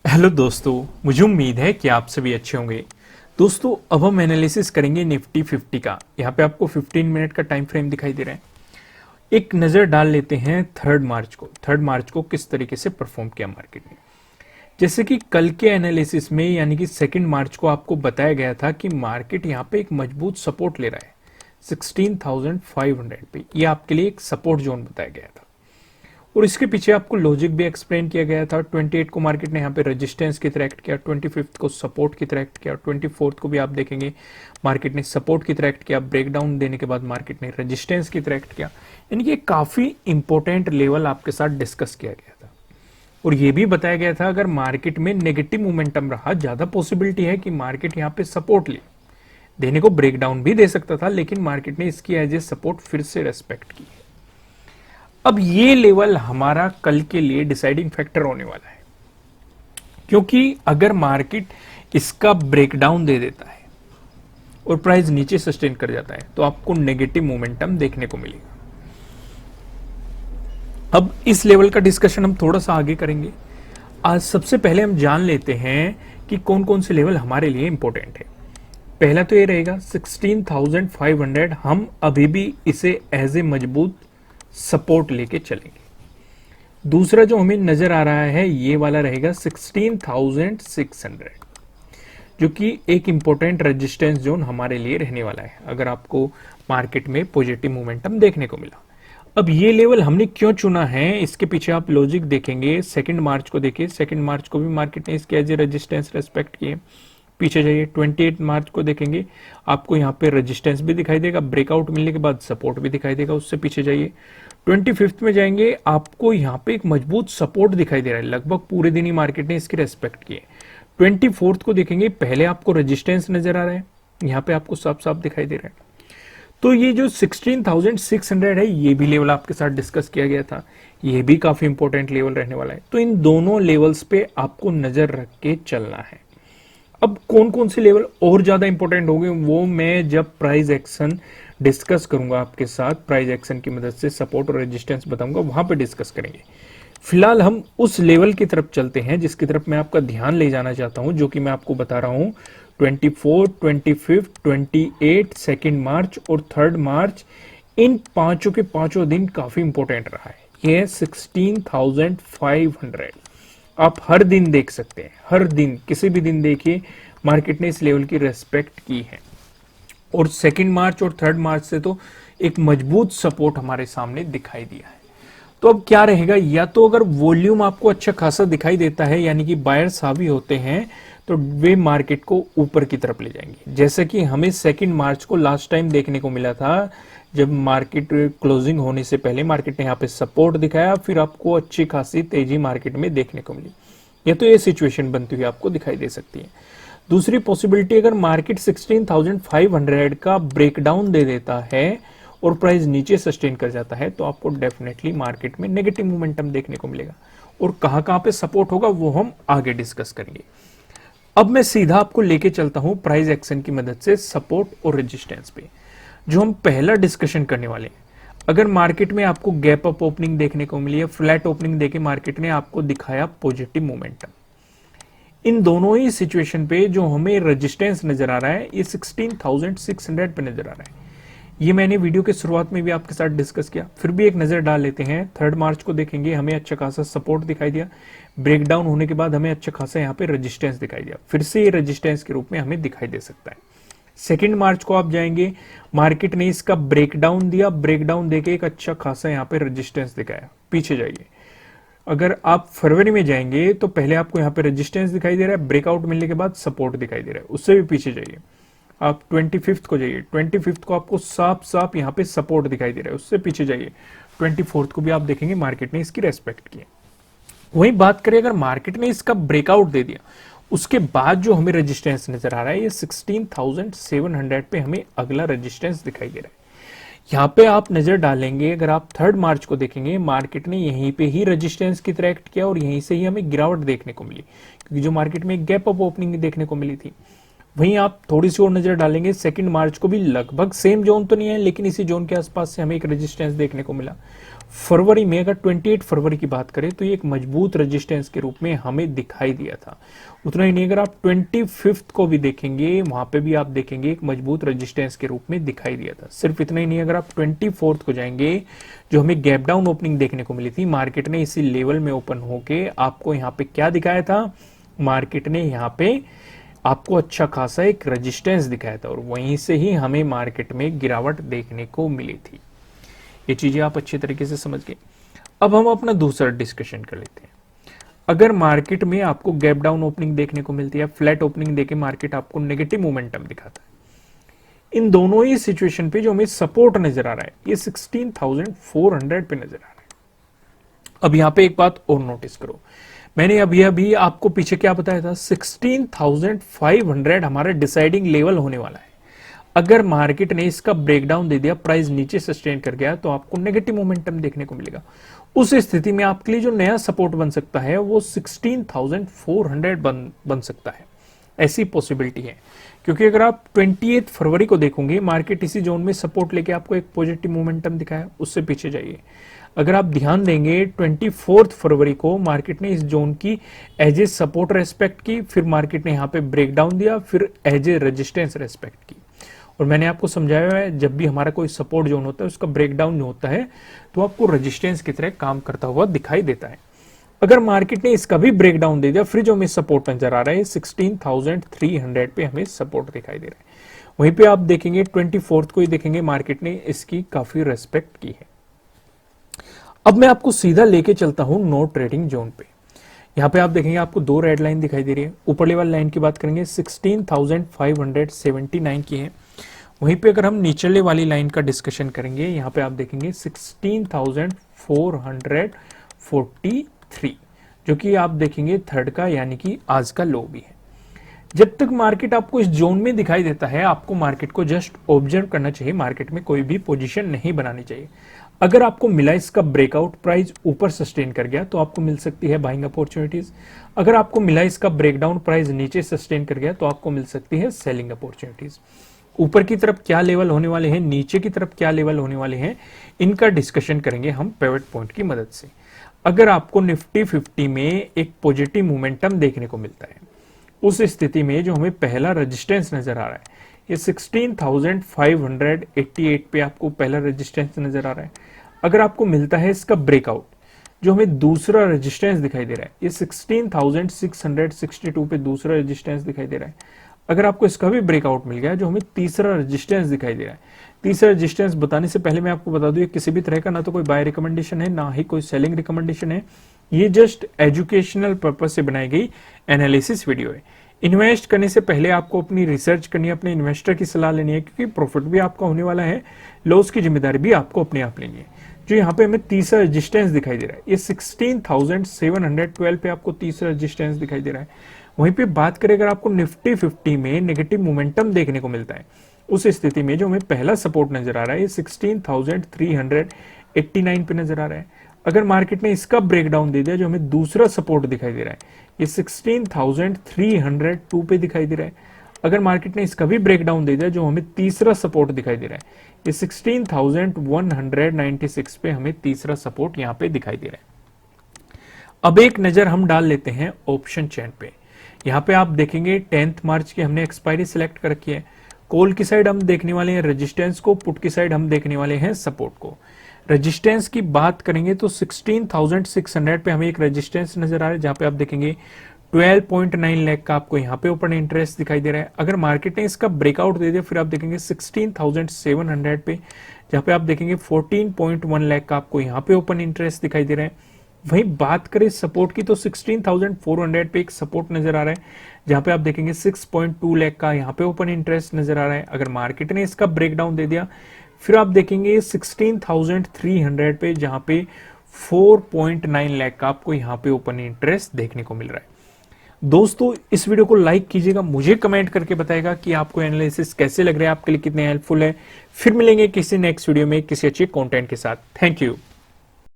Hello दोस्तों, मुझे उम्मीद है कि आप सभी अच्छे होंगे। दोस्तों, अब हम एनालिसिस करेंगे निफ्टी 50 का। यहाँ पे आपको 15 मिनट का टाइम फ्रेम दिखाई दे रहा है। एक नज़र डाल लेते हैं थर्ड मार्च को किस तरीके से परफॉर्म किया मार्केट ने। जैसे कि कल के एनालिसिस में यानी कि 2 मार्च को आपको बताया गया था कि मार्केट यहाँ पे एक मजबूत सपोर्ट ले रहा है 16,500 पे। ये आपके लिए एक सपोर्ट जोन बताया गया था और इसके पीछे आपको लॉजिक भी एक्सप्लेन किया गया था। 28 को मार्केट ने यहाँ पे रेजिस्टेंस की तरह एक्ट किया, 25 को सपोर्ट की तरह एक्ट किया, 24 को भी आप देखेंगे मार्केट ने सपोर्ट की तरह एक्ट किया। ब्रेकडाउन देने के बाद मार्केट ने रेजिस्टेंस की तरह एक्ट किया। यानी कि काफी इंपॉर्टेंट लेवल आपके साथ डिस्कस किया गया था और ये भी बताया गया था अगर मार्केट में नेगेटिव मोमेंटम रहा, ज्यादा पॉसिबिलिटी है कि मार्केट यहाँ पे सपोर्ट ले देने को ब्रेकडाउन भी दे सकता था, लेकिन मार्केट ने इसकी एज ए सपोर्ट फिर से रेस्पेक्ट की है। अब ये लेवल हमारा कल के लिए डिसाइडिंग फैक्टर होने वाला है, क्योंकि अगर मार्केट इसका ब्रेकडाउन दे देता है और प्राइस नीचे सस्टेन कर जाता है तो आपको नेगेटिव मोमेंटम देखने को मिलेगा। अब इस लेवल का डिस्कशन हम थोड़ा सा आगे करेंगे। आज सबसे पहले हम जान लेते हैं कि कौन कौन से लेवल हमारे लिए इंपॉर्टेंट है। पहला तो ये रहेगा 16,500। हम अभी भी इसे एज ए मजबूत सपोर्ट लेके चलेंगे। दूसरा जो हमें नजर आ रहा है ये वाला रहेगा 16,600, जो कि एक इंपॉर्टेंट रेजिस्टेंस जोन हमारे लिए रहने वाला है अगर आपको मार्केट में पॉजिटिव मोमेंटम देखने को मिला। अब ये लेवल हमने क्यों चुना है, इसके पीछे आप लॉजिक देखेंगे। 2 मार्च को देखिए, 2 मार्च को भी मार्केट ने इसके एज ए रेजिस्टेंस रेस्पेक्ट किए। पीछे जाइए 28 मार्च को देखेंगे, आपको यहाँ पे रेजिस्टेंस भी दिखाई देगा, ब्रेकआउट मिलने के बाद सपोर्ट भी दिखाई देगा। उससे पीछे जाइए 25 में जाएंगे, आपको यहाँ पे एक मजबूत सपोर्ट दिखाई दे रहा है। लगभग पूरे दिन ही मार्केट ने इसकी रेस्पेक्ट की है। 24 को देखेंगे, पहले आपको रेजिस्टेंस नजर आ रहा है, यहाँ पे आपको साफ साफ दिखाई दे रहा है। तो ये जो 16,600 है ये भी लेवल आपके साथ डिस्कस किया गया था, ये भी काफी इंपॉर्टेंट लेवल रहने वाला है। तो इन दोनों लेवल्स पे आपको नजर रख के चलना है। अब कौन कौन से लेवल और ज्यादा इंपॉर्टेंट होंगे वो मैं जब प्राइस एक्शन डिस्कस करूंगा आपके साथ, प्राइस एक्शन की मदद से सपोर्ट और रेजिस्टेंस बताऊंगा, वहां पे डिस्कस करेंगे। फिलहाल हम उस लेवल की तरफ चलते हैं जिसकी तरफ मैं आपका ध्यान ले जाना चाहता हूं, जो कि मैं आपको बता रहा हूं 24, 25, 28, 2 मार्च और 3 मार्च। इन पांचों के पांचों दिन काफी इंपॉर्टेंट रहा है। ये 16,500 आप हर दिन देख सकते हैं, हर दिन किसी भी दिन देखिए मार्केट ने इस लेवल की रेस्पेक्ट की है। और 2 मार्च और 3 मार्च से तो एक मजबूत सपोर्ट हमारे सामने दिखाई दिया है। तो अब क्या रहेगा, या तो अगर वॉल्यूम आपको अच्छा खासा दिखाई देता है यानी कि बायर्स हावी होते हैं तो वे मार्केट को ऊपर की तरफ ले जाएंगे, जैसे कि हमें 2 मार्च को लास्ट टाइम देखने को मिला था। जब मार्केट क्लोजिंग होने से पहले मार्केट ने यहाँ पे सपोर्ट दिखाया, फिर आपको अच्छी खासी तेजी मार्केट में देखने को मिली। या तो ये सिचुएशन बनती हुई आपको दिखाई दे सकती है। दूसरी पॉसिबिलिटी, अगर मार्केट 16,500 का ब्रेकडाउन दे देता है और प्राइस नीचे सस्टेन कर जाता है तो आपको डेफिनेटली मार्केट में नेगेटिव मोमेंटम देखने को मिलेगा। और कहां पे सपोर्ट होगा वो हम आगे डिस्कस करेंगे। अब मैं सीधा आपको लेके चलता हूं प्राइस एक्शन की मदद से सपोर्ट और रेजिस्टेंस पे, जो हम पहला डिस्कशन करने वाले हैं। अगर मार्केट में आपको गैप अप ओपनिंग देखने को मिली है, फ्लैट ओपनिंग देके मार्केट ने आपको दिखाया पॉजिटिव मोमेंटम, इन दोनों ही सिचुएशन पे जो हमें रेजिस्टेंस नजर आ रहा है ये 16,600 पे नजर आ रहा है। ये मैंने वीडियो के शुरुआत में भी आपके साथ डिस्कस किया, फिर भी एक नजर डाल लेते हैं। 3 मार्च को देखेंगे, हमें अच्छा खासा सपोर्ट दिखाई दिया, ब्रेकडाउन होने के बाद हमें अच्छा खासा यहाँ पे रेजिस्टेंस दिखाई दिया, फिर से ये रेजिस्टेंस के रूप में हमें दिखाई दे सकता है। 2 मार्च को आप जाएंगे, मार्केट ने इसका ब्रेकडाउन दिया, ब्रेकडाउन देके एक अच्छा खासा यहाँ पे रेजिस्टेंस दिखाया। पीछे जाइए, अगर आप फरवरी में जाएंगे तो पहले आपको यहाँ पे रेजिस्टेंस दिखाई दे रहा है, ब्रेकआउट मिलने के बाद सपोर्ट दिखाई दे रहा है। उससे भी पीछे जाइए, आप 25 को जाइए, 25 को आपको साफ साफ यहाँ पे सपोर्ट दिखाई दे रहा है। उससे पीछे जाइए 24 को भी आप देखेंगे मार्केट ने इसकी रेस्पेक्ट की है। वही बात करें, अगर मार्केट ने इसका ब्रेकआउट दे दिया उसके बाद जो हमें रेजिस्टेंस नजर आ रहा है ये 16,700 पे हमें अगला रेजिस्टेंस दिखाई दे रहा है। यहाँ पे आप नजर डालेंगे, अगर आप 3 मार्च को देखेंगे मार्केट ने यहीं पे ही रेजिस्टेंस की तरह एक्ट किया और यहीं से ही हमें गिरावट देखने को मिली, क्योंकि जो मार्केट में गैप अप ओपनिंग देखने को मिली थी। वहीं आप थोड़ी सी और नजर डालेंगे, 2 मार्च को भी लगभग सेम जोन तो नहीं है लेकिन इसी जोन के आसपास से हमें एक रेजिस्टेंस देखने को मिला। फरवरी में, अगर 28 फरवरी की बात करें तो ये एक मजबूत रेजिस्टेंस के रूप में हमें दिखाई दिया था। उतना ही नहीं, अगर आप 25 को भी देखेंगे वहां पे भी आप देखेंगे एक मजबूत रेजिस्टेंस के रूप में दिखाई दिया था। सिर्फ इतना ही नहीं, अगर आप 24 को जाएंगे जो हमें गैप डाउन ओपनिंग देखने को मिली थी, मार्केट ने इसी लेवल में ओपन होके आपको यहाँ पे क्या दिखाया था, मार्केट ने यहाँ पे आपको अच्छा खासा एक रेजिस्टेंस दिखाया था और वहीं से ही हमें मार्केट में गिरावट देखने को मिली थी। ये चीजें आप अच्छी तरीके से समझ गए। अब हम अपना दूसरा डिस्कशन कर लेते हैं। अगर मार्केट में आपको गैप डाउन ओपनिंग देखने को मिलती है, फ्लैट ओपनिंग देके मार्केट आपको नेगेटिव मोमेंटम दिखाता है, इन दोनों ही सिचुएशन पे जो हमें सपोर्ट नजर आ रहा है ये 16,400 पे नजर आ रहा है। अब यहां पे एक बात और नोटिस करो, मैंने अभी आपको पीछे क्या बताया था, 16,500 हमारा डिसाइडिंग लेवल होने वाला है। अगर मार्केट ने इसका ब्रेकडाउन दे दिया, प्राइस नीचे सस्टेन कर गया तो आपको नेगेटिव मोमेंटम देखने को मिलेगा। उस स्थिति में आपके लिए जो नया सपोर्ट बन सकता है वो 16,400 बन सकता है, ऐसी पॉसिबिलिटी है। क्योंकि अगर आप 28 फरवरी को देखोगे, मार्केट इसी जोन में सपोर्ट लेके आपको एक पॉजिटिव मोमेंटम दिखाया, उससे पीछे जाइए। अगर आप ध्यान देंगे 24 फरवरी को मार्केट ने इस जोन की एज ए सपोर्ट रेस्पेक्ट की, फिर मार्केट ने यहाँ पे ब्रेकडाउन दिया, फिर एज ए रेजिस्टेंस रेस्पेक्ट की। और मैंने आपको समझाया है जब भी हमारा कोई सपोर्ट जोन होता है उसका ब्रेकडाउन होता है तो आपको रेजिस्टेंस की तरह काम करता हुआ दिखाई देता है। अगर मार्केट ने इसका भी ब्रेकडाउन दे दिया, फिर जो हमें सपोर्ट नजर आ रहा है 16,300 पे हमें सपोर्ट दिखाई दे रहा है। वहीं पे आप देखेंगे 24 को ही देखेंगे, मार्केट ने इसकी काफी रेस्पेक्ट की है। अब मैं आपको सीधा लेके चलता हूं नो ट्रेडिंग जोन पे। यहाँ पे आप देखेंगे आपको दो रेड लाइन दिखाई दे रही है। ऊपर वाली लाइन की बात करेंगे 16,579 की है। वहीं पे अगर हम निचले वाली लाइन का डिस्कशन करेंगे, यहाँ पे आप देखेंगे 16,443, जो कि आप देखेंगे थर्ड का यानी कि आज का लो भी है। जब तक मार्केट आपको इस जोन में दिखाई देता है, आपको मार्केट को जस्ट ऑब्जर्व करना चाहिए, मार्केट में कोई भी पोजीशन नहीं बनानी चाहिए। अगर आपको मिला इसका ब्रेकआउट, प्राइस ऊपर सस्टेन कर गया तो आपको मिल सकती है बाइंग अपॉर्चुनिटीज। अगर आपको मिला इसका ब्रेकडाउन, प्राइस नीचे सस्टेन कर गया तो आपको मिल सकती है सेलिंग अपॉर्चुनिटीज। ऊपर की तरफ क्या लेवल होने वाले हैं, नीचे की तरफ क्या लेवल होने वाले हैं, इनका डिस्कशन करेंगे हम पिवट पॉइंट की मदद से। अगर आपको निफ्टी 50 में एक पॉजिटिव मोमेंटम देखने को मिलता है, उस स्थिति में जो हमें पहला रेजिस्टेंस नजर आ रहा है ये 16,588 पे आपको पहला रेजिस्टेंस नजर आ रहा है। अगर आपको मिलता है इसका ब्रेकआउट, जो हमें दूसरा रेजिस्टेंस दिखाई दे रहा है, ये 16,662 पे दूसरा रेजिस्टेंस दिखाई दे रहा है। अगर आपको इसका भी ब्रेकआउट मिल गया, जो हमें तीसरा रेजिस्टेंस दिखाई दे रहा है। तीसरा रेजिस्टेंस बताने से पहले मैं आपको बता दूं, ये किसी भी तरह का ना तो कोई बाय रिकमेंडेशन है, ना ही कोई सेलिंग रिकमेंडेशन है। ये जस्ट एजुकेशनल पर्पज से बनाई गई एनालिसिस वीडियो है। इन्वेस्ट करने से पहले आपको अपनी रिसर्च करनी है, अपने इन्वेस्टर की सलाह लेनी है, क्योंकि प्रॉफिट भी आपका होने वाला है, लॉस की जिम्मेदारी भी आपको अपने आप लेनी है। जो यहाँ पे हमें तीसरा रेजिस्टेंस दिखाई दे रहा है, ये 16,712 पे आपको तीसरा रेजिस्टेंस दिखाई दे रहा है। वहीं पे बात करें अगर आपको निफ्टी 50 में नेगेटिव मोमेंटम देखने को मिलता है, उस स्थिति में जो हमें पहला सपोर्ट नजर आ रहा है ये 16,389 पे नजर आ रहा है। अगर मार्केट ने इसका ब्रेकडाउन दे दिया, जो हमें दूसरा सपोर्ट दिखाई दे रहा है ये 16,302 पे दिखाई दे रहा है। अगर मार्केट ने इसका भी ब्रेकडाउन दे दिया, जो हमें तीसरा सपोर्ट दिखाई दे रहा है ये 16,196 पे हमें तीसरा सपोर्ट यहाँ पे दिखाई दे रहा है। अब एक नजर हम डाल लेते हैं ऑप्शन चेन पे। यहाँ पे आप देखेंगे 10 मार्च की हमने एक्सपायरी सिलेक्ट कर रखी है। कॉल की साइड हम देखने वाले हैं रेजिस्टेंस को, पुट की साइड हम देखने वाले हैं सपोर्ट को। रेजिस्टेंस की बात करेंगे तो 16,600 पे हमें एक रेजिस्टेंस नजर आ रहा है, जहां पे आप देखेंगे 12.9 लाख का आपको यहाँ पे ओपन इंटरेस्ट दिखाई दे रहा है। अगर मार्केट ने इसका ब्रेकआउट दे दिया, फिर आप देखेंगे 16,700 पे, जहां पे आप देखेंगे 14.1 लाख का आपको यहाँ पे ओपन इंटरेस्ट दिखाई दे रहा है। वहीं बात करें सपोर्ट की तो 16,400 पे एक सपोर्ट नजर आ रहा है, जहां पे आप देखेंगे 6.2 लाख का यहाँ पे ओपन इंटरेस्ट नजर आ रहा है। अगर मार्केट ने इसका ब्रेकडाउन दे दिया, फिर आप देखेंगे 16,300 पे, जहां पे 4.9 लाख का आपको यहाँ पे ओपन इंटरेस्ट देखने को मिल रहा है। दोस्तों इस वीडियो को लाइक कीजिएगा, मुझे कमेंट करके बताएगा कि आपको एनालिसिस कैसे लग रहा है, आपके लिए कितने हेल्पफुल है। फिर मिलेंगे किसी नेक्स्ट वीडियो में किसी अच्छे कंटेंट के साथ। Thank you.